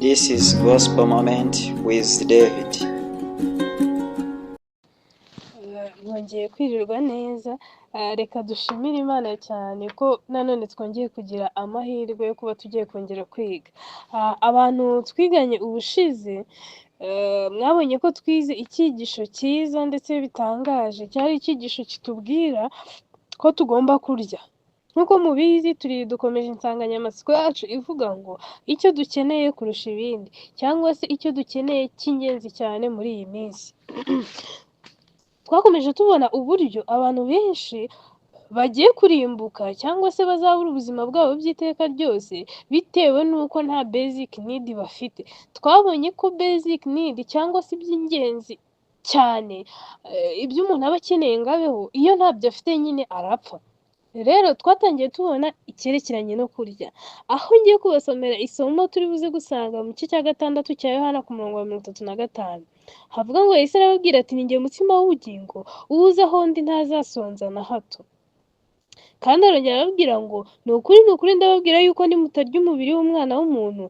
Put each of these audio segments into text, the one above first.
This is Gospel Moment with David. Mwongeye kwirirwa neza, reka dushimire Imana cyane ko nanone twongeye kugira amahirwe yo kuba tugiye kongera kwiga. Abantu twiganye ubushize mwabonye ko twize icyigisho cyiza ndetse bitangaje, cyari icyigisho kitubwira ko tugomba kurya. Nk'uko mubizi dukomeje insanganyamatsiko yacu ivuga ngo icyo dukeneye kurusha ibindi, cyangwa se icyo dukeneye cy'ingenzi cyane muri iyi minsi. Twakomeje tubona uburyo abantu benshi bagiye kurimbuka cyangwa se bazabura ubuzima bwabo by'iteka ryose bitewe n'uko nta basic need bafite. Twabonye ko basic need cyangwa se iby'ingenzi cyane, ibyo umuntu aba akeneye ngo abeho, iyo ntabyo afite nyine arapfa. Rero twatangiye tubona icyerekeranye no kurya, aho ngiye kubasomera isomo turi buze gusanga mu gice cya 6 cya Yohana ku murongo wa 35. Havuga ngo Yesu arababwira ati, "Ni jye mutsima w'ubugingo, uwuza aho ndi ntazasonza na hato." Kandi arongera arababwira ngo, "Ni ukuri ndababwira yuko nimutarya umubiri w'Umwana w'umuntu,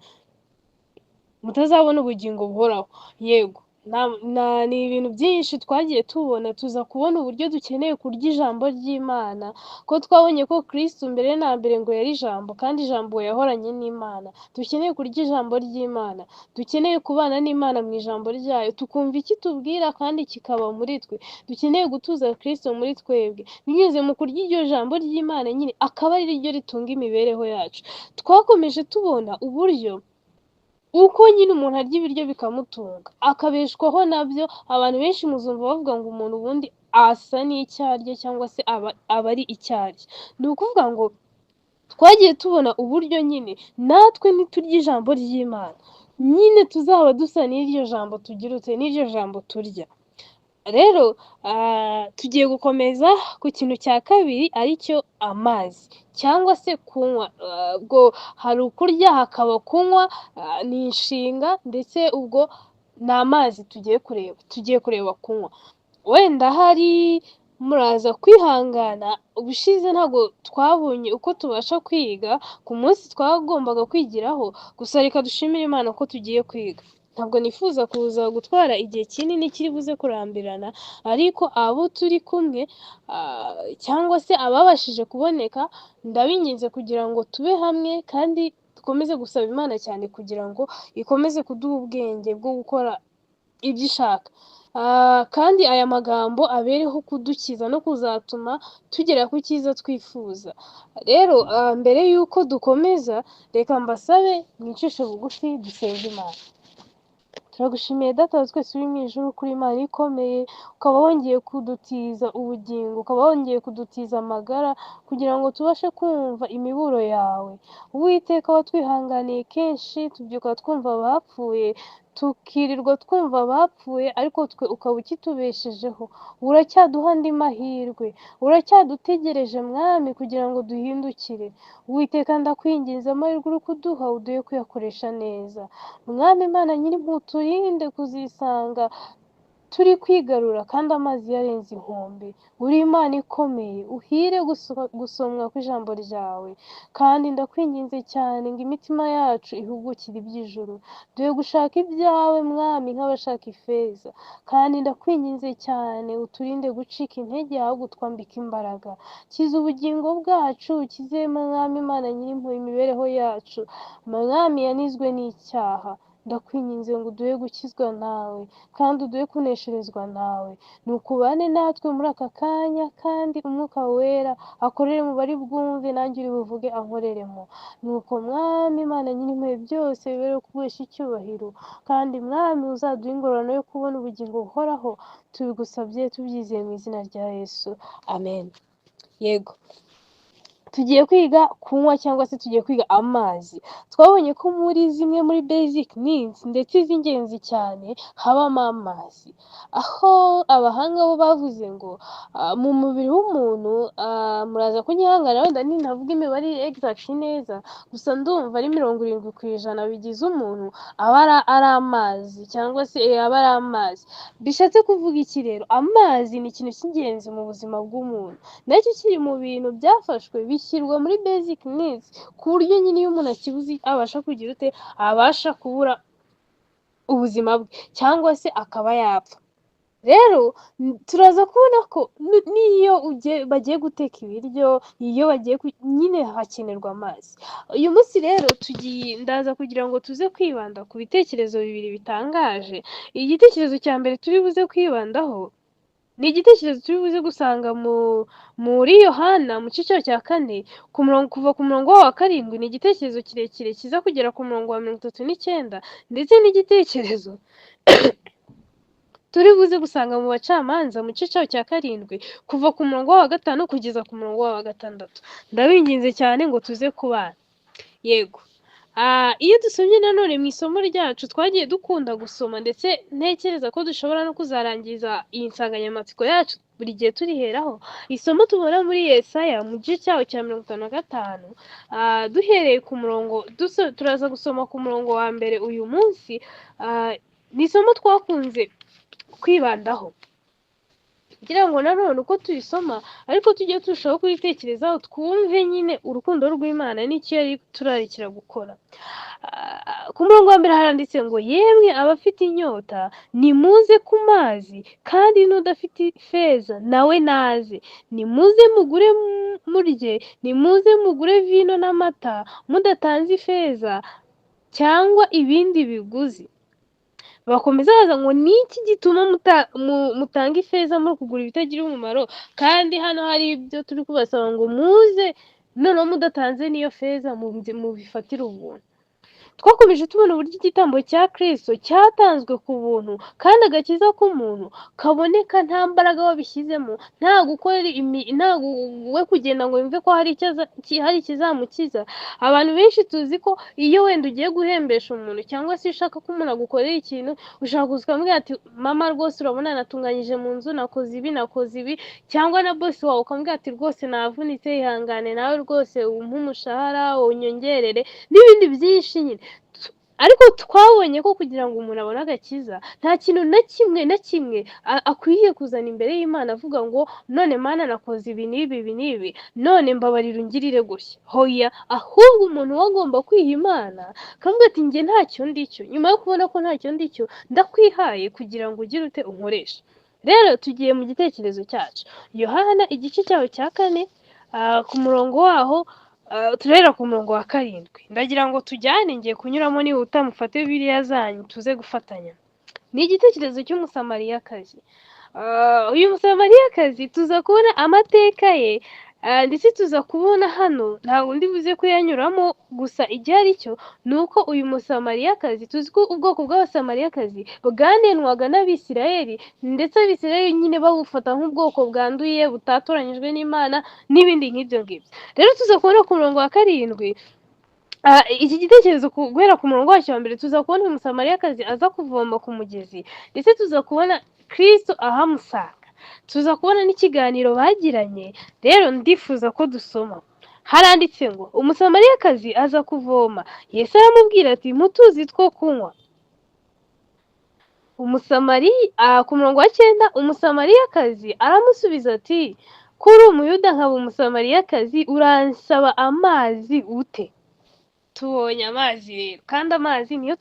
mutazabona ubugingo buhoraho." Yego, ni ibintu byinshi twagiye tubona, tuza kubona uburyo dukeneye kurya ijambo ry'Imana, ko twabonye ko Kristo mbere na mbere ngo yari ijambo, kandi ijambo yahoranye n'Imana. Dukeneye kurya ijambo ry'Imana, dukeneye kubana n'Imana mu ijambo ryayo, tukumva icyo itubwira kandi kikaba muri twe. Dukeneye gutuza Kristo muri twebwe, binyuze mu kurya iryo jambo ry'Imana nyine akaba ari ryo ritunga imibereho yacu. Twakomeje tubona uburyo uko nyine umuntu arya ibiryo bikamutunga, akabeshwaho nabyo. Abantu benshi muzumva bavuga ngo umuntu ubundi asa n'icyo arya cyangwa se aba ari icyo arya. Ni ukuvuga ngo twagiye tubona uburyo nyine natwe niturya ijambo ry'Imana nyine tuzaba dusa n'iryo jambo n'iryo jambo turya. Rero tugiye gukomeza ku kintu cya kabiri, aricyo amazi cyangwa se kunywa. Ubwo hari ukurya hakaba kunywa, ni inshinga, ndetse ubwo ni amazi tugiye kureba kunywa. Wenda hari muraza kwihangana, ubushize ntabwo twabonye uko tubasha kwiga ku munsi twagombaga kwigiraho, gusa reka dushimire Imana ko tugiye kwiga. Ntabwo nifuza kuza gutwara igihe kinini kiri buze kurambirana, ariko abo turi kumwe cyangwa se ababashije kuboneka, ndabinginze kugira ngo tube hamwe kandi dukomeze gusaba Imana cyane kugira ngo ikomeze kuduha ubwenge bwo gukora ibyo ishaka. Kandi aya magambo abereho kudukiza no kuzatuma tugera ku cyiza twifuza. Rero mbere y'uko dukomeza, reka mbasabe mwicishe bugufi dusenge Imana. Turagushimiye Data wa twese uri mu ijuru, kuri Imana ikomeye, ukaba wongeye kudutiza ubugingo, ukaba wongeye kudutiza amagara kugira ngo tubashe kumva imiburo yawe. Uwiteka watwihanganiye kenshi, tubyuka twumva abapfuye, tukirirwa twumva abapfuye, ariko twe ukaba ukitubeshejeho. Uracyaduha andi mahirwe, uracyadutegereje Mwami kugira ngo duhindukire. Uwiteka ndakwinginze, amahirwe uri kuduha uduhe kuyakoresha neza. Mwami Imana nyir'impuhwe, turinde kuzisanga turi kwigarura kandi amazi yarenze inkombe. Uri Imana ikomeye, uhire gusomwa kw'ijambo ryawe, kandi ndakwinginze cyane ngo imitima yacu ihugukire iby'ijuru. Duhe gushaka ibyawe Mwami nk'abashaka ifeza, kandi ndakwinginze cyane uturinde gucika intege, ahubwo utwambike imbaraga. Kiza ubugingo bwacu, ukize Mwami Imana nyir'impuhwe imibereho yacu, Mwami yanizwe n'icyaha. Ndakwinginze ngo uduhe gukizwa nawe kandi uduhe kunesherezwa nawe. Nukubane natwe muri aka kanya, kandi Umwuka Wera akorere mu bari bwumve, nanjye uri buvuge ankoreremo. Nuko Mwami Imana nyir'impuhwe, byose bibereho kuguhesha icyubahiro, kandi Mwami uzaduha ingororano yo kubona ubugingo buhoraho. Tubigusabye tubyizeye mu izina rya Yesu, amen. Yego, tugiye kwiga kunywa cyangwa se tugiye kwiga amazi. Twabonye ko muri zimwe muri basic needs ndetse iz'ingenzi cyane habamo amazi, aho abahanga bo bavuze ngo mu mubiri w'umuntu, muraza kunyihangana wenda ninavuga imibare exact neza, gusa ndumva ari 70% bigize umuntu aba ari amazi, cyangwa se aba ari amazi. Bishatse kuvuga iki rero? Amazi ni ikintu cy'ingenzi mu buzima bw'umuntu, nacyo kiri mu bintu byafashwe bishyirwa muri basic needs, ku buryo nyine iyo umuntu akibuze abasha kugira abasha kubura ubuzima bwe cyangwa se akaba yapfa. Rero turaza kubona ko n'iyo bagiye guteka ibiryo, iyo bagiye nyine hakenerwa amazi. Uyu munsi rero ndaza kugira ngo tuze kwibanda ku bitekerezo bibiri bitangaje. Igitekerezo cya mbere turi buze kwibandaho ni igitekerezo turi buze gusanga muri Yohana mu gice cya 4 kuva ku murongo wa 7. Ni igitekerezo kirekire kiza kugera ku murongo wa 39, ndetse n'igitekerezo turi buze gusanga mu Bacamanza mu gice cya 7 kuva ku murongo wa 5 kugeza ku murongo wa 6. Ndabinginze cyane ngo tuze kubana. Yego. Iyo dusomye nanone mu isomo ryacu twagiye dukunda gusoma, ndetse ntekereza ko dushobora no kuzarangiza iyi nsanganyamatsiko yacu buri gihe turiheraho. Isomo tubona muri Yesaya mu gice cyaho cya 55, duhereye ku murongo turaza gusoma ku murongo wa mbere uyu munsi. Ni isomo twakunze kwibandaho kugira ngo nanone uko tuyisoma ariko tujye turushaho kuritekerezaho, twumve nyine urukundo rw'Imana n'icyo yari turarikira gukora. Ku murongo wa mbere haranditse ngo, yemwe abafite inyota nimuze ku mazi, kandi n'udafite ifeza nawe naze, nimuze mugure murye, nimuze mugure vino n'amata mudatanze ifeza cyangwa ibindi biguzi. Bakomeza baza ngo, ni iki gituma mutanga ifeza muri kugura ibitagira umumaro, kandi hano hari ibyo turi kubasaba ngo muze noneho mudatanze n'iyo feza mubifatire ubuntu. Twakomeje tubona uburyo igitambo cya Kristo cyatanzwe ku buntu, kandi agakiza k'umuntu kaboneka nta mbaraga wabishyizemo, nta we kugenda ngo yumve ko hari ikizamukiza. Abantu benshi tuzi ko iyo wenda ugiye guhembesha umuntu cyangwa se ushaka ko umuntu agukorera ikintu, ushaka kuza ukamubwira ati, mama rwose urabona natunganyije mu nzu, nakoze ibi, cyangwa na bosi wawe ukamubwira ati, rwose navunitse, ihangane nawe rwose umpe umushahara unyongerere, n'ibindi byinshi nyine. Ariko twabonye ko kugira ngo umuntu abone agakiza, nta kintu na kimwe akwiriye kuzana imbere y'Imana avuga ngo, none Mana nakoze ibi n'ibi, none mbabarira ungirire gutya. Hoya, ahubwo umuntu we agomba kwiha Imana akavuga ati, njye ntacyo ndicyo, nyuma yo kubona ko ntacyo ndicyo ndakwihaye kugira ngo ugire ute unkoresha. Rero tugiye mu gitekerezo cyacu. Yohana igice cyaho cya 4 ku murongo waho turera ku murongo wa 7. Ndagira ngo tujyane, ngiye kunyuramo nihuta, mufate Bibiliya zanyu tuze gufatanya. Ni igitekerezo cy'umusamariyakazi. Uyu musamariyakazi tuza kubona amateka ye, ndetse tuza kubona hano, ntabwo ndi buze kuyanyuramo, gusa igihari cyo ni uko uyu musamariyakazi, tuzi ko ubwoko bw'abasamariyakazi bwanenwaga n'Abisirayeli, ndetse Abisirayeli nyine babufata nk'ubwoko bwanduye butatoranyijwe n'Imana n'ibindi nk'ibyo ngibyo. Rero tuza kubona ku murongo wa 7 iki gitekerezo guhera ku murongo wacyo wa mbere, tuza kubona uyu musamariyakazi aza kuvoma ku mugezi, ndetse tuza kubona Kristo ahamusanga, tuza kubona n'ikiganiro bagiranye. Rero ndifuza ko dusoma. Haranditse ngo, umusamariyakazi aza kuvoma, Yesu aramubwira ati, mutuzi two kunywa. Ku murongo wa 9, umusamariyakazi aramusubiza ati, ko uri umuyuda nkaba umusamariyakazi, uransaba amazi ute? Tubonye amazi rero, kandi amazi niyo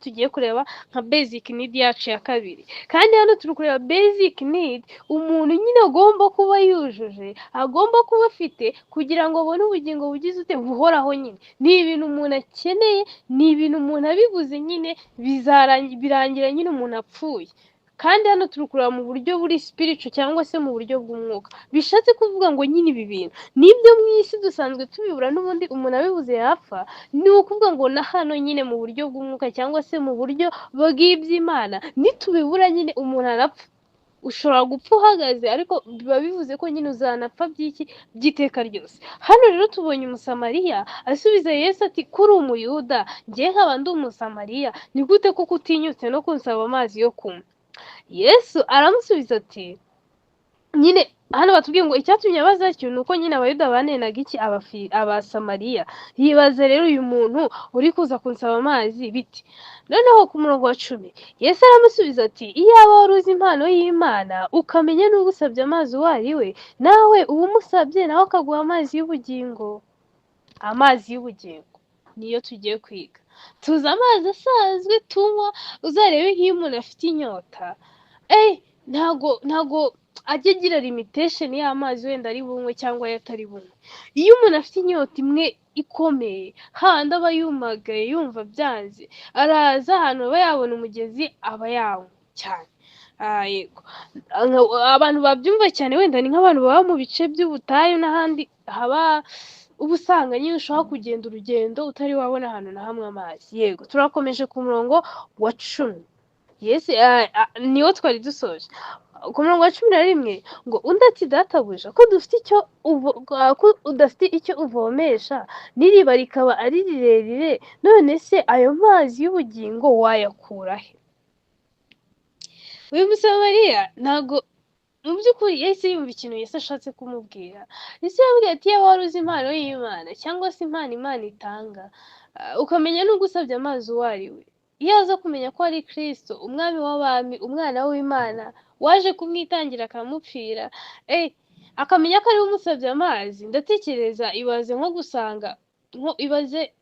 tugiye kureba nka basic need yacu ya kabiri. Kandi hano turi kureba basic need umuntu nyine agomba kuba yujuje, agomba kuba afite kugira ngo abone ubugingo bugize ute buhoraho. Nyine ni ibintu umuntu akeneye, ni ibintu umuntu abibuze nyine birangira nyine umuntu apfuye. Kandi hano turi kureba mu buryo buri spiritual cyangwa se mu buryo bw'umwuka. Bishatse kuvuga ngo nyine ibi bintu nibyo mu isi dusanzwe tubibura, n'ubundi umuntu abibuze yapfa. Ni ukuvuga ngo na hano nyine mu buryo bw'umwuka cyangwa se mu buryo bw'iby'Imana, nitubibura nyine umuntu arapfa. Ushobora gupfa uhagaze, ariko biba bivuze ko nyine uzanapfa by'iteka ryose. Hano rero tubonye umusamariya asubiza Yesu ati, kuri umuyuda, njye nkaba ndi umusamariya, ni gute ko utinyutse no kunsaba amazi yo kunywa? Yesu aramusubiza ati, nyine hano batubwiye ngo icyatumye abaza cyo ni uko nyine abayuda banenaga iki abasamariya. Yibaza rero, uyu muntu uri kuza kunsaba amazi biti? Noneho ku murongo wa 10 Yesu aramusubiza ati, iyaba wari uzi impano y'Imana ukamenya n'ugusabye amazi uwo ari we, nawe uba umusabye nawe akaguha amazi y'ubugingo. Amazi y'ubugingo niyo tugiye kwiga. tuzi amazi asanzwe tunywa, uzarebe nk'iyo umuntu afite inyota, ntago ajya agira limitation y'amazi wenda ari bunywe cyangwa ayo atari bunywe. Iyo umuntu afite inyota imwe ikomeye, hahandi aba yumagaye yumva byanze, araza ahantu aba yabona umugezi aba yanywa cyane. Yego, abantu babyumva cyane wenda ni nk'abantu baba mu bice by'ubutayu n'ahandi haba uba usanga nyine ushobora kugenda urugendo utari wabona ahantu na hamwe amazi. Yego, turakomeje ku murongo wa 10. Yes, niwo twari dusoje. Ku murongo wa 11 ngo undi ati databuja ko udafite icyo uvomesha n'iriba rikaba ari rirerire, none se ayo mazi y'ubugingo wayakura he? Uyu Musamariya ntago mu by'ukuri yahise yumva ikintu Yesu ashatse kumubwira. Yesu yamubwiye ati iyo wari uzi impano y'Imana cyangwa se impano Imana itanga, ukamenya n'ubwo usabye amazi uwo ari we, iyo aza kumenya ko ari Kristo, umwami w'abami, umwana w'Imana, waje kumwitangira akamupfira, akamenya ko ariwe umusabye amazi, ndatekereza ibaze nko gusanga, ibaze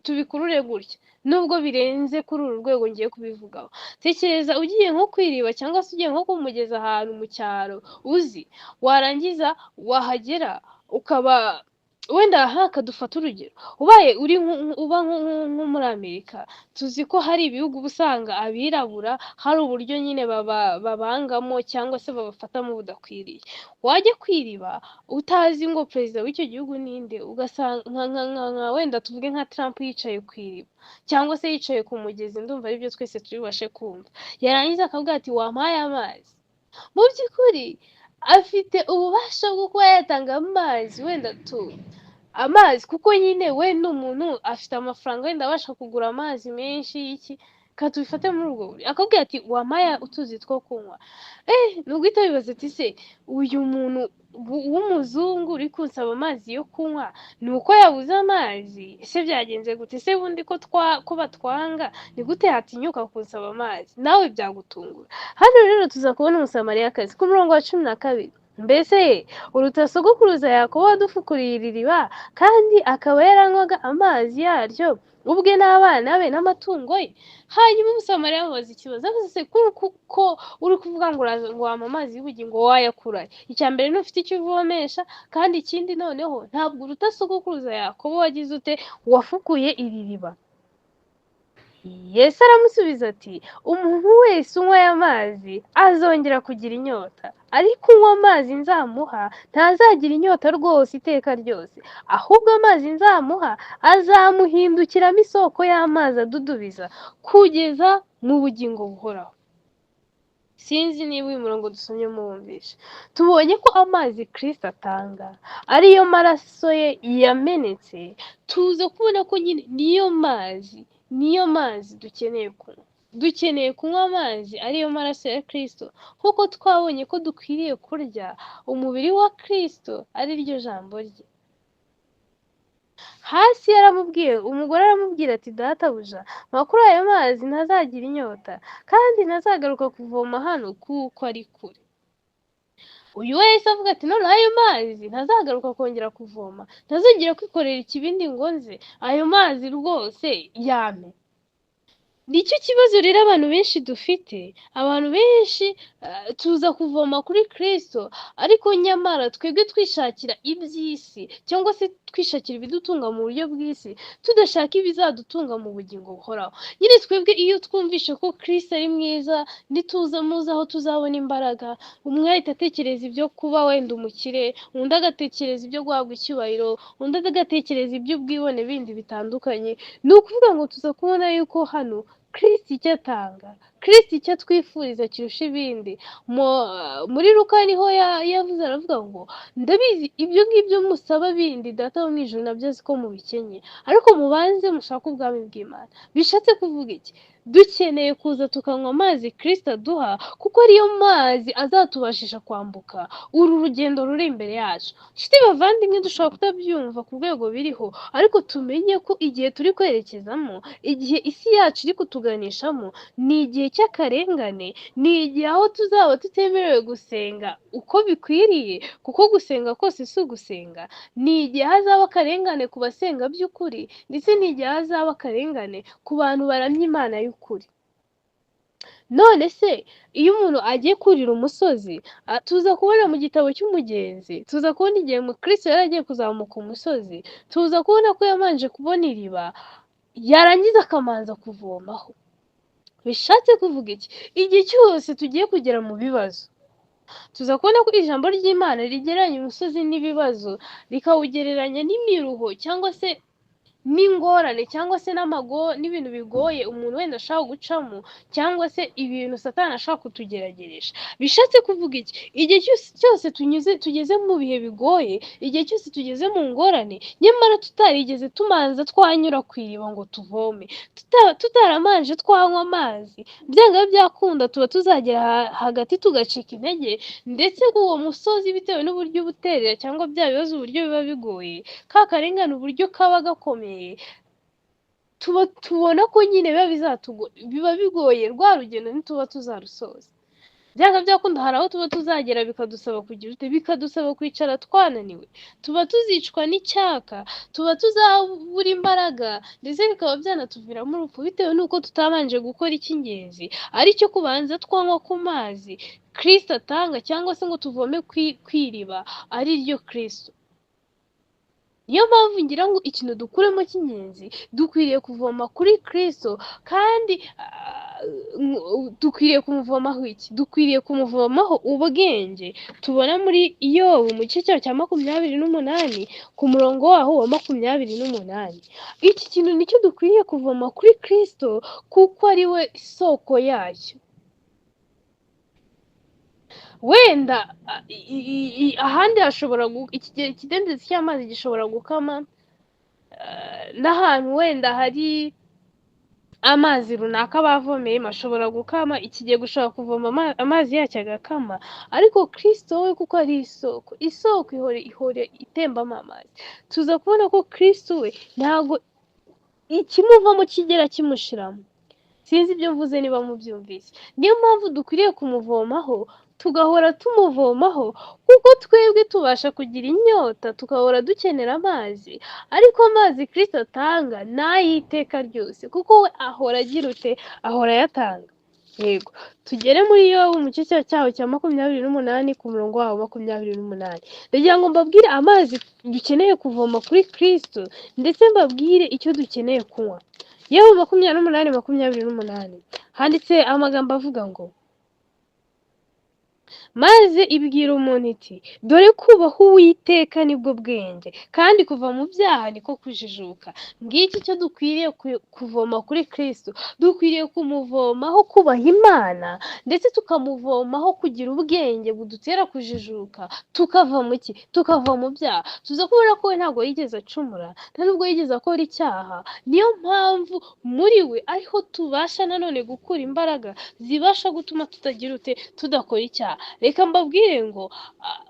tubikurure gutya, nubwo birenze kuri uru rwego ngiye kubivugaho. Tekereza ugiye nko kwiriba cyangwa se ugiye nko kumugeza ahantu mu cyaro uzi, warangiza wahagera ukaba wenda dufata urugero, ubaye uba nko muri Amerika, tuzi ko hari ibihugu usanga abirabura hari uburyo nyine babangamo cyangwa se babafatamo budakwiriye. Wajya kwiriba utazi ngo perezida w'icyo gihugu ninde, ugasanga wenda tuvuge nka Trump yicaye ku iriba cyangwa se yicaye ku mugezi, ndumva aribyo twese tubashe kumva, yarangiza akavuga ati wampaye amazi. Mu by'ukuri afite ububasha bwo kuba yatanga amazi, wenda amazi kuko nyine we ni umuntu afite amafaranga, wenda abasha kugura amazi menshi y'iki, katubifate muri ubwo buryo, akabwira ati wampaye utuzi two kunywa. Nuguhita wibaza ati se uyu muntu w'umuzungu uri kunsaba amazi yo kunywa ni uko yabuze amazi? Ese byagenze gute? Ese bundi ko batwanga ni gute yatinyuka kunsaba amazi? Nawe byagutungura. Hano rero tuza kubona Umusamariyakazi ku murongo wa 12. Mbese uruta sogokuruza Yakobo wadufukuriye iri riba, kandi akaba yaranywaga amazi yaryo ubwe n'abana be n'amatungo ye? Hanyuma Umusamariya amubaza ikibazo, avuze se ko uri kuvuga ngo wampa amazi y'ubugingo wayakura? Icya mbere ntufite icyo uvomesha, kandi ikindi noneho ntabwo uruta sogokuruza Yakobo wagize ute, wafukuye iri riba. Yesu aramusubiza ati umuntu wese unywa aya mazi azongera kugira inyota, ariko unywa amazi nzamuha ntazagira inyota rwose iteka ryose, ahubwo amazi nzamuha azamuhindukiramo isoko y'amazi adudubiza kugeza mu bugingo buhoraho. Sinzi niba uyu murongo dusomye muwumvishe. Tubonye ko amazi Kristo atanga ariyo maraso ye yamenetse, tuza kubona ko nyine niyo mazi dukeneye kunywa. Dukeneye kunywa amazi ariyo maraso ya Kristo, kuko twabonye ko dukwiriye kurya umubiri wa Kristo ari ryo jambo rye. Hasi umugore aramubwira ati databuja mpa kuri ayo mazi ntazagira inyota, kandi ntazagaruka kuvoma hano kuko ari kure. Uyu wese avuga ati none ayo mazi ntazagaruka kongera kuvoma, ntazongera kwikorera ikibindi ngo nze, ayo mazi rwose yame. Nicyo kibazo rero abantu benshi dufite. Abantu benshi tuza kuvoma kuri Kristo, ariko nyamara twebwe twishakira iby'isi cyangwa se twishakira ibidutunga mu buryo bw'isi, tudashaka ibizadutunga mu bugingo buhoraho. Nyine twebwe iyo twumvishe ko Kristo ari mwiza, muzi aho tuzabona imbaraga, umwe ahita atekereza ibyo kuba wenda umukire, undi agatekereza ibyo guhabwa icyubahiro, undi agatekereza iby'ubwibone bindi bitandukanye. Ni ukuvuga ngo tuza kubona yuko hano Kristo icyo atanga, Kristo icyo twifuriza kirusha ibindi. Muri Luka niho yavuze, aravuga ngo ndabizi ibyo ngibyo musaba bindi data wo mu ijuru nabyo azi ko mubikenye, ariko mubanze mushake ubwami bw'Imana. Bishatse kuvuga iki? Dukeneye kuza tukanywa amazi Kristo aduha, kuko ariyo mazi azatubashisha kwambuka uru rugendo ruri imbere yacu. Nshuti bavandimwe, dushobora kutabyumva ku rwego biriho, ariko tumenye ko igihe turi kwerekezamo, igihe isi yacu iri kutuganishamo, ni igihe cy'akarengane ni igihe aho tuzaba tutemerewe gusenga uko bikwiriye, kuko gusenga kose si ugusenga. Ni igihe hazaba akarengane ku basenga by'ukuri, ndetse n'igihe hazaba akarengane ku bantu baramya Imana y'ukuri. None se iyo umuntu agiye kurira umusozi, tuza kubona mu gitabo cy'umugenzi, tuza kubona igihe Kristo yari agiye kuzamuka umusozi, tuza kubona ko yamanje kubona iriba, yarangiza akamanza kuvomaho. Bishatse kuvuga iki? Igihe cyose tugiye kugera mu bibazo, tuza kubona ko ijambo ry'Imana rigereranya umusozi n'ibibazo, rikawugereranya n'imiruho cyangwa se n'ingorane cyangwa se n'ibintu bigoye umuntu wenda ashaka gucamo, cyangwa se ibintu Satani ashaka kutugerageresha. Bishatse kuvuga iki? Igihe cyose tugeze mu bihe bigoye, igihe cyose tugeze mu ngorane, nyamara tutarigeze tumanza twanyura ku iriba ngo tuvome, tutaramanje twanywa amazi, byanga byakunda tuba tuzagera hagati tugacika intege, ndetse uwo musozi bitewe n'uburyo ubuterera cyangwa bya bibazo uburyo biba bigoye, ka karengane uburyo kaba gakomeye, tubona ko nyine biba bigoye, rwa rugendo ntituba tuzarusoza. Byanga byakunda hari aho tuba tuzagera bikadusaba kwicara twananiwe, tuba tuzicwa n'icyaka, tuba tuzabura imbaraga, ndetse bikaba byanatuviramo urupfu bitewe n'uko tutabanje gukora icy'ingenzi, aricyo kubanza twanywa ku mazi Kristo atanga, cyangwa se ngo tuvome kw'iriba ari ryo Kristo. Niyo mpamvu ngira ngo ikintu dukuremo cy'ingenzi, dukwiriye kuvoma kuri Kristo, kandi dukwiriye kumuvomaho iki? Dukwiriye kumuvomaho ubwenge tubona muri Yobu mu gice cya 28 ku murongo waho wa 28. Iki kintu nicyo dukwiriye kuvoma kuri Kristo, kuko ari we isoko yacyo. Wenda ahandi hashobora ikidendezi cy'amazi gishobora gukama, n'ahantu wenda hari amazi runaka bavomeye mashobora gukama, ikigega ushobora kuvoma amazi yacyo agakama, ariko Kristo we kuko ari isoko ihora itembamo amazi. Tuza kubona ko Kristo we ntabwo ikimuvamo kigera kimushiramo. Sinzi ibyo mvuze niba mubyumvise. Niyo mpamvu dukwiriye kumuvomaho, tugahora tumuvomaho, kuko twebwe tubasha kugira inyota tugahora dukenera amazi, ariko amazi Kristo atanga ni ay'iteka ryose, kuko we ahora agira ute? Ahora ayatanga. Yego, tugere muri Yobu mu gice cyaho cya 28 ku murongo waho 28. Ndagira ngo mbabwire amazi dukeneye kuvoma kuri Kristo, ndetse mbabwire icyo dukeneye kunywa. Yobu 28:28 handitse amagambo avuga ngo, maze ibwira umuntu iti, dore kubaha Uwiteka nibwo bwenge, kandi kuva mu byaha niko kujijuka. Ngiki cyo dukwiriye kuvoma kuri Kristo. Dukwiriye kumuvomaho kubaha Imana, ndetse tukamuvomaho kugira ubwenge budutera kujijuka, tukava mu ki? Tukava mu byaha. Tuza kubona ko we ntabwo yigeze acumura, nta nubwo yigeze akora icyaha. Niyo mpamvu muri we ariho tubasha nanone gukura imbaraga zibasha gutuma tutagira ute? Tudakora icyaha. Reka mbabwire ngo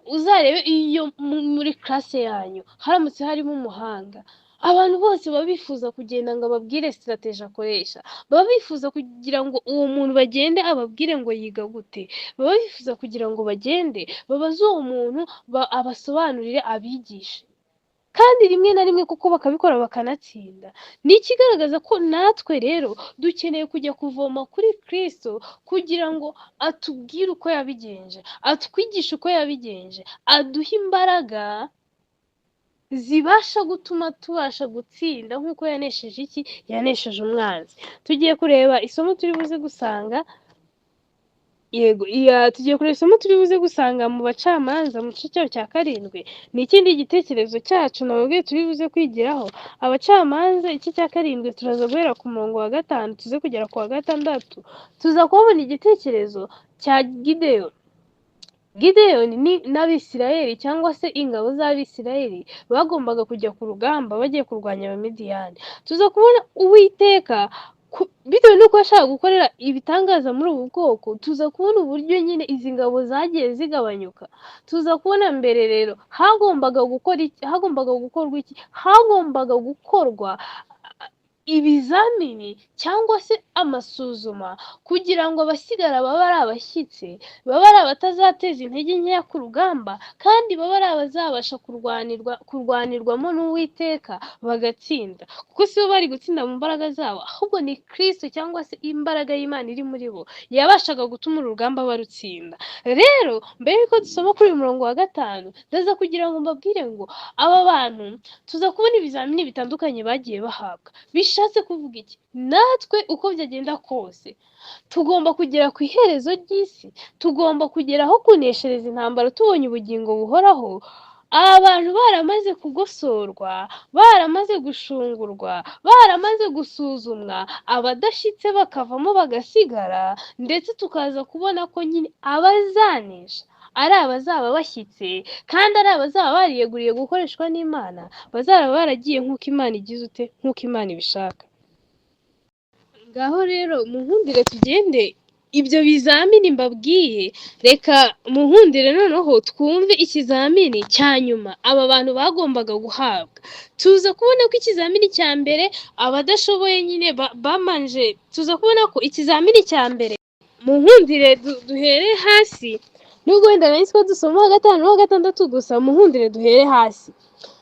uzarebe iyo muri classe yanyu haramutse harimo umuhanga, abantu bose baba bifuza kugenda ngo ababwire strategie akoresha, baba bifuza kugira ngo uwo muntu bagende ababwire ngo yiga gute, baba bifuza kugira ngo bagende babaze uwo muntu abasobanurire abigishe, kandi rimwe na rimwe kuko bakabikora bakanatsinda. Ni ikigaragaza ko natwe rero dukeneye kujya kuvoma kuri Kristo, kugira ngo atubwire uko yabigenje, atwigishe uko yabigenje, aduhe imbaraga zibasha gutuma tubasha gutsinda nk'uko yanesheje iki? Yanesheje umwanzi. Tugiye kureba isomo turi buze gusanga, tugiye kureba isomo turi buze gusanga mu Bacamanza mu gice cyaho cya 7. Ni ikindi gitekerezo cyacu nababwiye turi buze kwigiraho. Abacamanza igice cya 7 turaza guhera ku murongo wa 5 tuze kugera ku wa 6. Tuza kubona igitekerezo cya Gideyoni n'Abisirayeli, cyangwa se ingabo z'Abisirayeli bagombaga kujya ku rugamba bagiye kurwanya Abamidiyani. Tuza kubona Uwiteka bitewe n'uko yashaka gukorera ibitangaza muri ubu bwoko, tuza kubona uburyo nyine izi ngabo zagiye zigabanyuka. Tuza kubona mbere rero hagombaga gukorwa iki? Hagombaga gukorwa ibizamini cyangwa se amasuzuma kugira ngo abasigara babe ari abashyitsi, babe ari abatazateza intege nkeya ku rugamba, kandi babe ari abazabasha kurwanirwamo n'Uwiteka bagatsinda, kuko si bo bari gutsinda mu mbaraga zabo, ahubwo ni Kristo cyangwa se imbaraga y'Imana iri muri bo yabashaga gutuma uru rugamba barutsinda. Rero mbere y'uko dusoma kuri uyu murongo wa 5 ndaza kugira ngo mbabwire ngo aba bantu tuza kubona ibizamini bitandukanye bagiye bahabwa. Bishatse kuvuga iki? Natwe uko byagenda kose tugomba kugera ku iherezo ry'isi, tugomba kugera aho kuneshereza intambara tubonye ubugingo buhoraho, abantu baramaze kugosorwa, baramaze gushungurwa, baramaze gusuzumwa, abadashyitse bakavamo bagasigara, ndetse tukaza kubona ko nyine abazanesha ari abazaba bashyitse, kandi ari abazaba bariyeguriye gukoreshwa n'Imana, bazaba baragiye nk'uko Imana igize ute, nk'uko Imana ibishaka. Ngaho rero munkundire tugende ibyo bizamini mbabwiye, reka munkundire noneho twumve ikizamini cya nyuma aba bantu bagombaga guhabwa. Tuza kubona ko ikizamini cya mbere abadashoboye nyine bamanje, tuza kubona ko ikizamini cya mbere, munkundire duhere hasi, nubwo wenda nari ko dusoma wa 5 n'uwa 6 gusa, munkundire duhere hasi,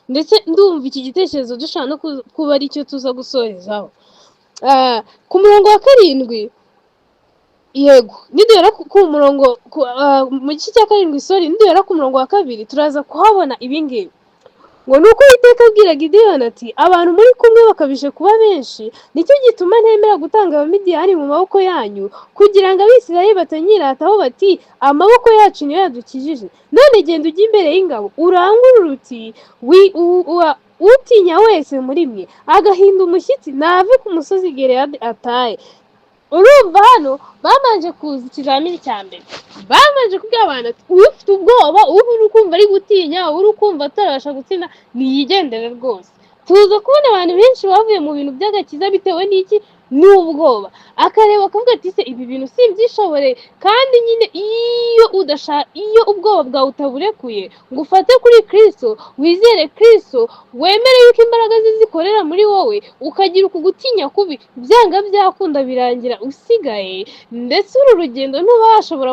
ndetse ndumva iki gitekerezo dushaka no kuba ari cyo tuza gusorezaho. Ku murongo wa 7, yego niduhera ku murongo mu gice cya 7, niduhera ku murongo wa 2 turaza kuhabona ibingibi ngo nuko Uwiteka abwira Gideyoni ati, abantu muri kumwe bakabije kuba benshi, nicyo gituma ntemera gutanga Abamidiyani mu maboko yanyu, kugira ngo Abisirayeli batanyirataho bati amaboko yacu niyo yadukijije. None genda ujye imbere y'ingabo urangurure uti, utinya wese muri mwe agahinda umushyitsi nave ku musozi Gileyadi atahe. Urumva hano bamanje kuza ikizamini cya mbere, bamanje kubwira abantu ati ufite ubwoba, uri kumva ari gutinya, uri kumva atarabasha gutsinda, niyigendere rwose. Tuza kubona abantu benshi bavuye mu bintu by'agakiza bitewe n'iki? N'ubwoba. Akareba akavuga ati se ibi bintu simbyishobore, kandi nyine iyo ubwoba bwawe utaburekuye ngo ufate kuri Kristo, wizere Kristo, wemere yuko imbaraga ze zikorera muri wowe, ukagira uku gutinya kubi, byanga byakunda birangira usigaye, ndetse uru rugendo ntubashobora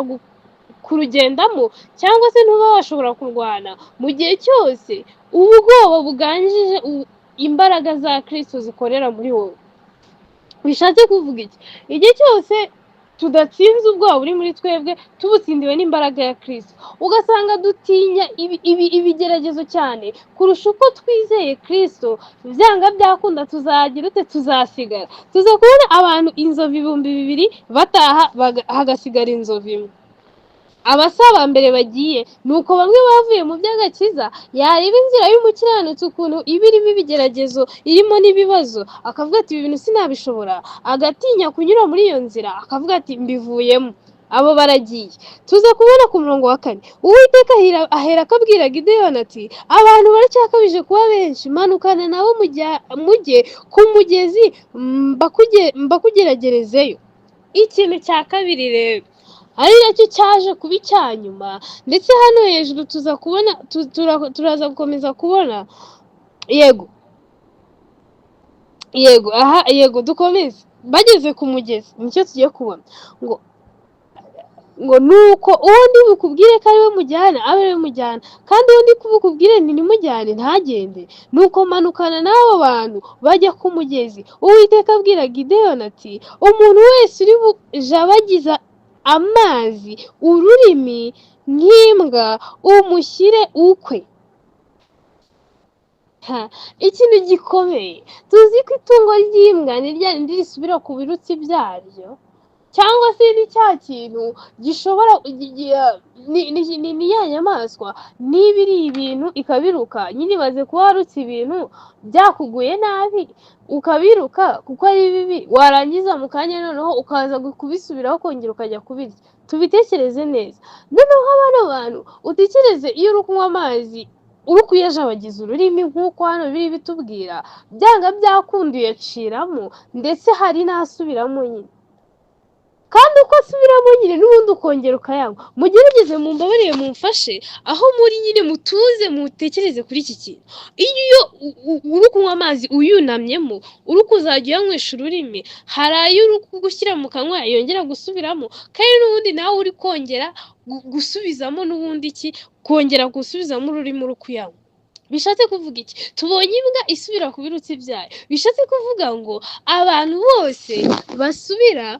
kurugendamo, cyangwa se ntubashobora kurwana mu gihe cyose ubwoba buganjije imbaraga za Kristo zikorera muri wowe. Bishatse kuvuga iki? Igihe cyose tudatsinze ubwoba buri muri twebwe, tubutsindiwe n'imbaraga ya Kristo, ugasanga dutinya ibigeragezo cyane kurusha uko twizeye Kristo, byanga byakunda tuzagira ute? Tuzasigara. Tuza kubona abantu inzovu 2,000 bataha hagasigara inzovu imwe. Abasaba mbere bagiye, nuko bamwe bavuye mu by'agakiza, yareba inzira y'umukiranutsi ukuntu iba irimo ibigeragezo, irimo n'ibibazo, akavuga ati ibi bintu sinabishobora, agatinya kunyura muri iyo nzira, akavuga ati mbivuyemo. Abo baragiye. Tuza kubona ku murongo wa 4, Uwiteka ahera akabwira Gideyoni ati, abantu baracyakabije kuba benshi, manukana nabo mujye ku mugezi mbakugeragerezeyo. Ikintu cya kabiri rero ari nacyo cyaje kuba icya nyuma, ndetse hano hejuru tuza kubona turaza gukomeza kubona, yego dukomeze. Bageze ku mugezi nicyo tugiye kubona ngo nuko uwo ndi bukubwire ko ari we mujyana abe ari we mujyana, kandi uwo ndi bukubwire ntimujyane ntagende. Nuko manukana n'abo bantu bajya ku mugezi. Uwiteka abwira Gideyoni ati, umuntu wese uri bujabagiza amazi ururimi nk'imbwa umushyire ukwe. Ikintu gikomeye, tuzi ko itungo ry'imbwa ni rya rindi risubira ku birutsi byaryo, cyangwa se ni cya kintu gishobora ni ya nyamaswa niba iri ibintu ikabiruka, nyine imaze kuba warutse ibintu byakuguye nabi ukabiruka kuko ari bibi, warangiza mu kanya noneho ukaza kubisubiraho kongera ukajya kubirya. Tubitekereze neza. Noneho abana bantu utekereze iyo uri kunywa amazi uri kuyajabagiza ururimi nk'uko hano biri bitubwira, byanga byakunda uyaciramo, ndetse hari n'asubiramo nyine. kandi uko asubiramo nyine n'ubundi ukongera ukayanywa. Mugerageze mumbabarire mumfashe, aho muri nyine mutuze mutekereze kuri iki kintu. Iyo uri kunywa amazi uyunamyemo, uri kuzajya uyanywesha ururimi, hari ayo uri gushyira mu kanwa yongera gusubiramo, kandi n'ubundi nawe uri kongera gusubizamo n'ubundi iki, kongera gusubizamo ururimi uri kuyanywa. Bishatse kuvuga iki? Tubonye imbwa isubira ku birutsi byayo. Bishatse kuvuga ngo abantu bose basubira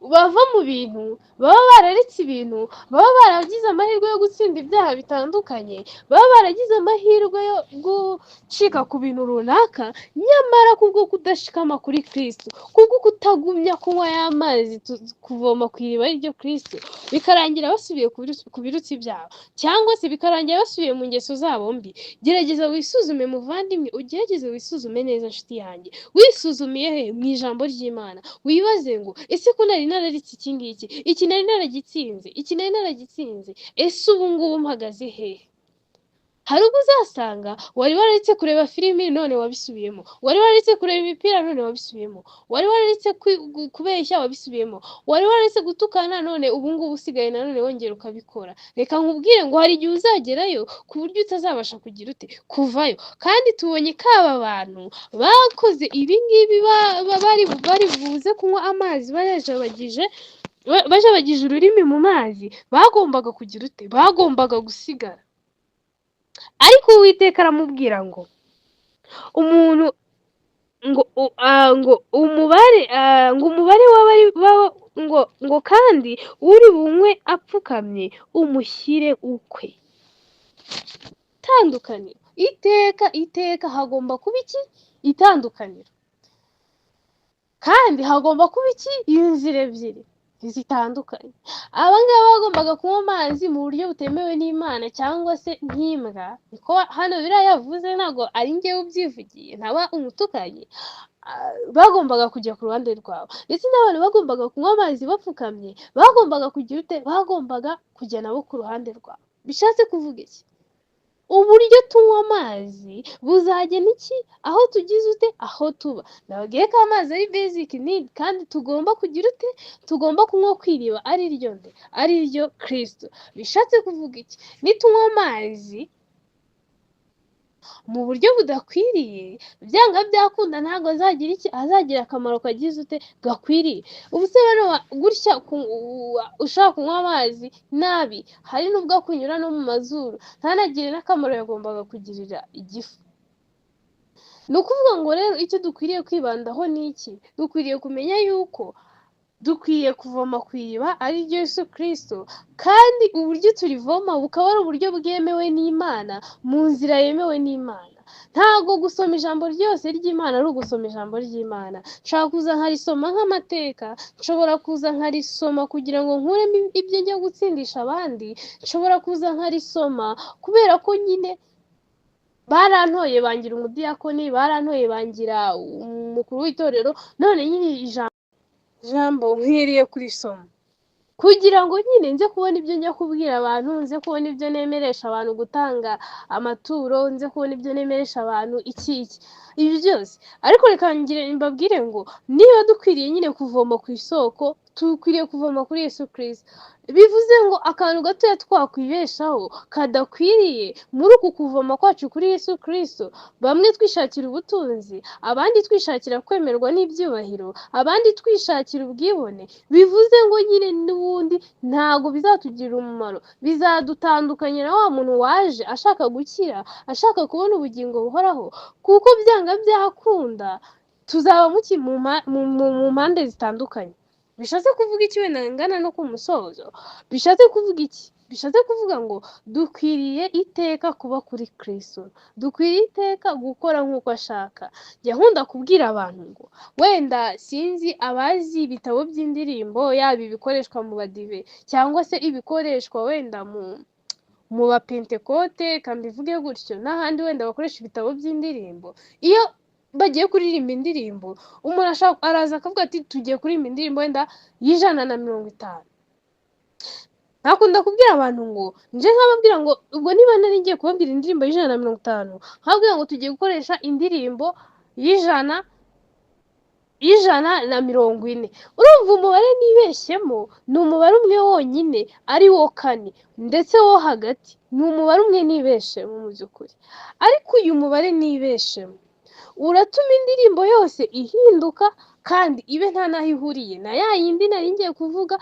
bava mu bintu, baba bararetse ibintu, baba baragize amahirwe yo gutsinda ibyaha bitandukanye, baba baragize amahirwe yo gucika ku bintu runaka, nyamara kubwo kudashikama kuri Kristo, kubwo kutagumya kunywa ya mazi kuvoma ku iriba ryo Kristo, bikarangira basubiye ku birutsi byabo, cyangwa se bikarangira basubiye mu ngeso zabo mbi. Gerageza wisuzume muvandimwe, ugerageze wisuzume neza nshuti yanjye. Wisuzumiye he? Mu ijambo ry'Imana. Wibaze ngo ese ko nari nararitse iki ngiki, iki nari naragitsinze, ese ubu ngubu mpagaze hehe? Hari ubwo uzasanga wari wararetse kureba filimi none wabisubiyemo, wari wararetse kureba imipira none wabisubiyemo, wari wararetse kubeshya wabisubiyemo, wari wararetse gutukana none ubu ngubu usigaye nanone wongera ukabikora. Reka nkubwire ngo hari igihe uzagerayo ku buryo utazabasha kugira ute, kuvayo. Kandi tubonye ko aba bantu bakoze ibi ngibi bari buze kunywa amazi bajabagije ururimi mu mazi, bagombaga kugira ute, bagombaga gusigara. Ariko Uwiteka aramubwira ngo umuntu ngo umubare w'abari ngo kandi uri bunywe apfukamye umushyire ukwe. Itandukaniro, iteka hagomba kuba iki? Itandukaniro. Kandi hagomba kuba iki? Inzira ebyiri zitandukanye. Aba ngaba bagombaga kunywa amazi mu buryo butemewe n'Imana, cyangwa se nk'imbwa, niko hano biriya yavuze, ntabwo ari njyewe ubyivugiye, ntaba umutukanyi. Bagombaga kujya ku ruhande rwabo, ndetse n'abantu bagombaga kunywa amazi bapfukamye, bagombaga kugira ute, bagombaga kujya nabo ku ruhande rwabo. Bishatse kuvuga iki? Uburyo tunywa amazi buzagena iki? Aho tugize ute, aho tuba. Nababwiye ko amazi ari basic need, kandi tugomba kugira ute, tugomba kunywa kw'iriba, ari ryo nde, ari ryo Kristo. Bishatse kuvuga iki? Nitunywa amazi mu buryo budakwiriye, byanga byakunda ntabwo azagira iki, azagira akamaro kagize ute, gakwiriye. Ubu se rero gutya ushaka kunywa amazi nabi, hari n'ubwo akunyura no mu mazuru, ntanagire n'akamaro yagombaga kugirira igifu. Ni ukuvuga ngo rero icyo dukwiriye kwibandaho ni iki? Dukwiriye kumenya yuko dukwiye kuvoma ku iriba, ari ryo Yesu Kristo, kandi uburyo turivoma bukaba ari uburyo bwemewe n'Imana, mu nzira yemewe n'Imana. Ntabwo gusoma ijambo ryose ry'Imana ari ugusoma ijambo ry'Imana. Nshobora kuza nkarisoma nk'amateka, nshobora kuza nkarisoma kugira ngo nkuremo ibyo njya gutsindisha abandi, nshobora kuza nkarisoma kubera ko nyine barantoye bangira umudiyakoni, barantoye bangira umukuru w'itorero, none nyine ijambo nkwiriye kurisoma kugira ngo nyine nze kubona ibyo njya kubwira abantu, nze kubona ibyo nemeresha abantu gutanga amaturo, nze kubona ibyo nemeresha abantu iki ibi byose. Ariko reka mbabwire ngo niba dukwiriye nyine kuvoma ku isoko, dukwiriye kuvoma kuri Yesu Kristo. Bivuze ngo akantu gatoya twakwibeshaho kadakwiriye muri uku kuvoma kwacu kuri Yesu Kristo, bamwe twishakira ubutunzi, abandi twishakira kwemerwa n'ibyubahiro, abandi twishakira ubwibone, bivuze ngo nyine n'ubundi ntabwo bizatugirira umumaro, bizadutandukanya na wa muntu waje ashaka gukira, ashaka kubona ubugingo buhoraho, kuko byanga byakunda tuzaba mu mpande zitandukanye. Bishatse kuvuga iki? Wenda ngana no ku musozo, bishatse kuvuga iki? Bishatse kuvuga ngo dukwiriye iteka kuba kuri Kristo, dukwiriye iteka gukora nk'uko ashaka. Jya nkunda kubwira abantu ngo wenda sinzi abazi ibitabo by'indirimbo, yaba ibikoreshwa mu badive cyangwa se ibikoreshwa wenda mu bapentekote, kandi mbivuge gutyo, n'ahandi wenda bakoresha ibitabo by'indirimbo. Iyo bagiye kuririmba indirimbo, umuntu araza akavuga ati tugiye kuririmba indirimbo wenda y'150. Nakunda kubwira abantu ngo nje nkababwira ngo ubwo niba nari ngiye kubabwira indirimbo y'150, nkababwira ngo tugiye gukoresha indirimbo y'100 140. Urumva umubare nibeshyemo ni umubare umwe wonyine ari wo 4, ndetse wo hagati ni umubare umwe nibeshemo mu by'ukuri, ariko uyu mubare nibeshemo uratuma indirimbo yose ihinduka kandi ibe nta n'aho ihuriye na ya yindi nari ngiye kuvuga,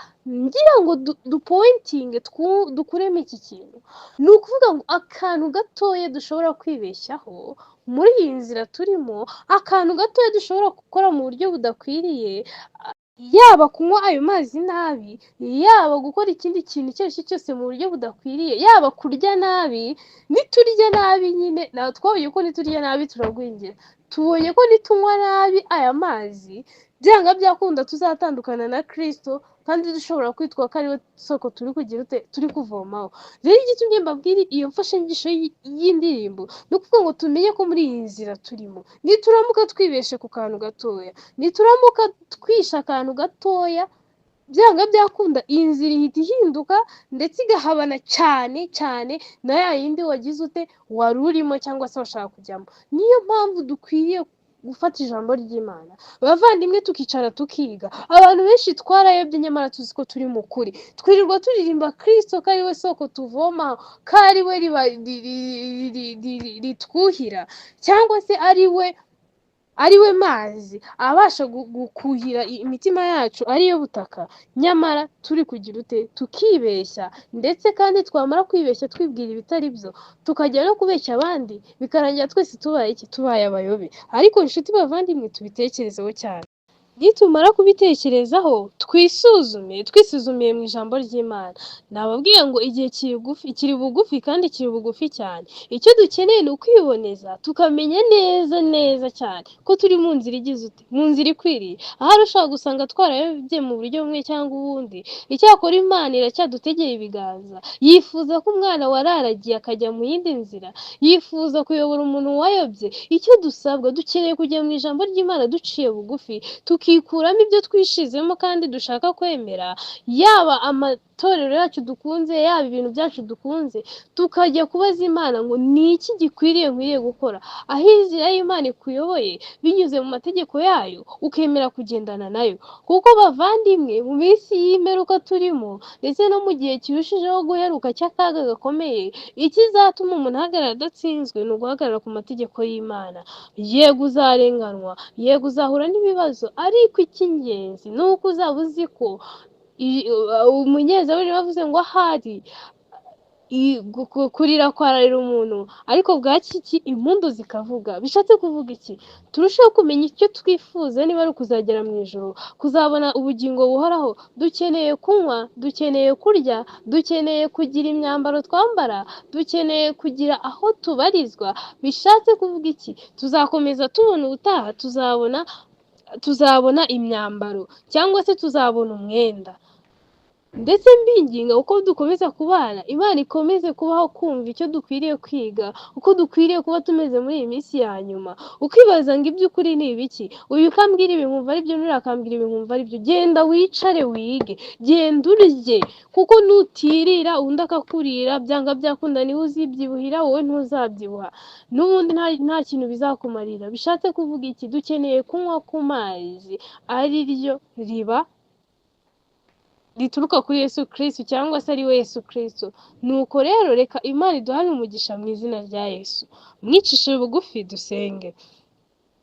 ngira ngo dupointinge dukuremo iki kintu. Ni ukuvuga ngo akantu gatoya dushobora kwibeshyaho muri iyi nzira turimo, akantu gatoya dushobora gukora mu buryo budakwiriye, yaba kunywa ayo mazi nabi, yaba gukora ikindi kintu icyo ari cyo cyose mu buryo budakwiriye, yaba kurya nabi. Niturya nabi nyine twabonye ko niturya nabi turagwingira, tubonye ko nitunywa nabi aya mazi byanga byakunda tuzatandukana na Kristo, kandi dushobora kwitwa ko ariwe soko turi kuvomaho. Rero igitumye mbabwira iyo mfashanyigisho y'indirimbo ni ukuvuga ngo tumenye ko muri iyi nzira turimo, nituramuka twibeshe ku kantu gatoya, nituramuka twishe akantu gatoya, byanga byakunda iyi nzira ihita ihinduka ndetse igahabana cyane cyane na ya yindi wagize wari urimo cyangwa se washaka kujyamo. Niyo mpamvu dukwiriye gufata ijambo ry'Imana bavandimwe, tukicara tukiga. Abantu benshi twarayobye nyamara tuzi ko turi mu kuri, twirirwa turirimba Kristo ko ari we soko tuvomaho, ko ari we ritwuhira, cyangwa se ari we mazi abasha gukuhira imitima yacu, ariyo butaka. Nyamara turi kugira tukibeshya, ndetse kandi twamara kwibeshya twibwira ibitari byo, tukajya no kubeshya abandi, bikarangira twese tubaye abayobe. Ariko inshuti bavandimwe, tubitekerezeho cyane. Nitumara kubitekerezaho twisuzumiye mu ijambo ry'Imana. Nababwiye ngo igihe kiri bugufi kandi kiri bugufi cyane. Icyo dukeneye ni ukwiboneza, tukamenya neza cyane ko turi mu nzira mu nzira ikwiriye. Ahari ushobora gusanga twarayobye mu buryo bumwe cyangwa ubundi, icyakora Imana iracyadutegeye ibiganza. Yifuza ko umwana wararagiye akajya mu yindi nzira, yifuza kuyobora umuntu wayobye. Icyo dusabwa, dukeneye kujya mu ijambo ry'Imana duciye bugufi, tukikuramo ibyo twishizemo kandi dushaka kwemera, yaba amatorero yacu dukunze, yaba ibintu byacu dukunze, tukajya kubaza Imana ngo ni iki nkwiriye gukora. Aho inzira y'Imana ikuyoboye binyuze mu mategeko yayo, ukemera kugendana nayo. Kuko bavandimwe, mu minsi y'imperuka turimo, ndetse no mu gihe kirushijeho guheruka cy'akaga gakomeye, ikizatuma umuntu ahagarara adatsinzwe ni uguhagarara ku mategeko y'Imana. Yego uzarenganwa, yego uzahura n'ibibazo, ariko icy'ingenzi ni uko uzaba uzi ko umunyezaburi bavuze ngo ahari kurira kwararira umuntu, ariko bwaciki impundu zikavuga. Bishatse kuvuga iki? Turusheho kumenya icyo twifuza, niba ari ukuzagera mu ijoro, kuzabona ubugingo buhoraho. Dukeneye kunywa, dukeneye kurya, dukeneye kugira imyambaro twambara, dukeneye kugira aho tubarizwa. Bishatse kuvuga iki? Tuzakomeza tubona ubutaha, tuzabona imyambaro cyangwa se tuzabona umwenda. Ndetse mbinginga uko dukomeza kubana, Imana ikomeze kubaho kumva icyo dukwiriye kwiga, uko dukwiriye kuba tumeze muri iyi minsi ya nyuma. Ukibaza ngo iby'ukuri ni ibiki? Uyu ukambwira ibi nkumva ari byo, n'uriya akambwira ibi nkumva ari byo. Genda wicare wige, genda urye, kuko nutirira undi akakurira, byanga byakunda niwe uzibyibuhira, wowe ntuzabyibuha. N'ubundi nta kintu bizakumarira. Bishatse kuvuga iki? Dukeneye kunywa ku mazi ari ryo riba rituruka kuri Yesu Kristo, cyangwa se ari we Yesu Kristo. Nuko rero reka Imana iduhane umugisha mu izina rya Yesu. Mwicishe bugufi dusenge.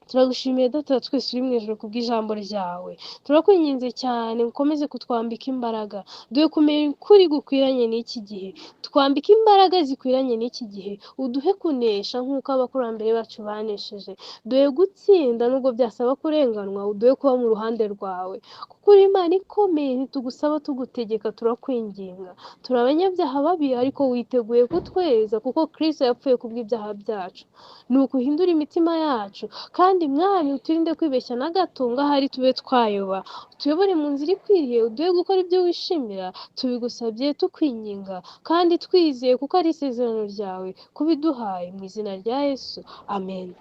Turagushimiye Data twese uri mu ijuru kubw'ijambo ryawe. Turakwinginze cyane ukomeze kutwambika imbaraga, duhe kumenya ukuri gukwiranye n'iki gihe, twambike imbaraga zikwiranye n'iki gihe. Uduhe kunesha nk'uko abakurambere bacu banesheje, duhe gutsinda nubwo byasaba kurenganwa, uduhe kuba mu ruhande rwawe, kuko uri Imana ikomeye. Ntitugusaba tugutegeka, turakwinginga. Turi abanyabyaha babi, ariko witeguye kutweza, kuko Kristo yapfuye kubw'ibyaha byacu. Nuko uhindure imitima yacu, kandi Mwami uturinde kwibeshya na gato ngo ahari tube twayoba. Utuyobore mu nzira ikwiriye, uduhe gukora ibyo wishimira. Tubigusabye tukwinginga kandi twizeye, kuko ari isezerano ryawe kubiduhaye, mu izina rya Yesu, amen.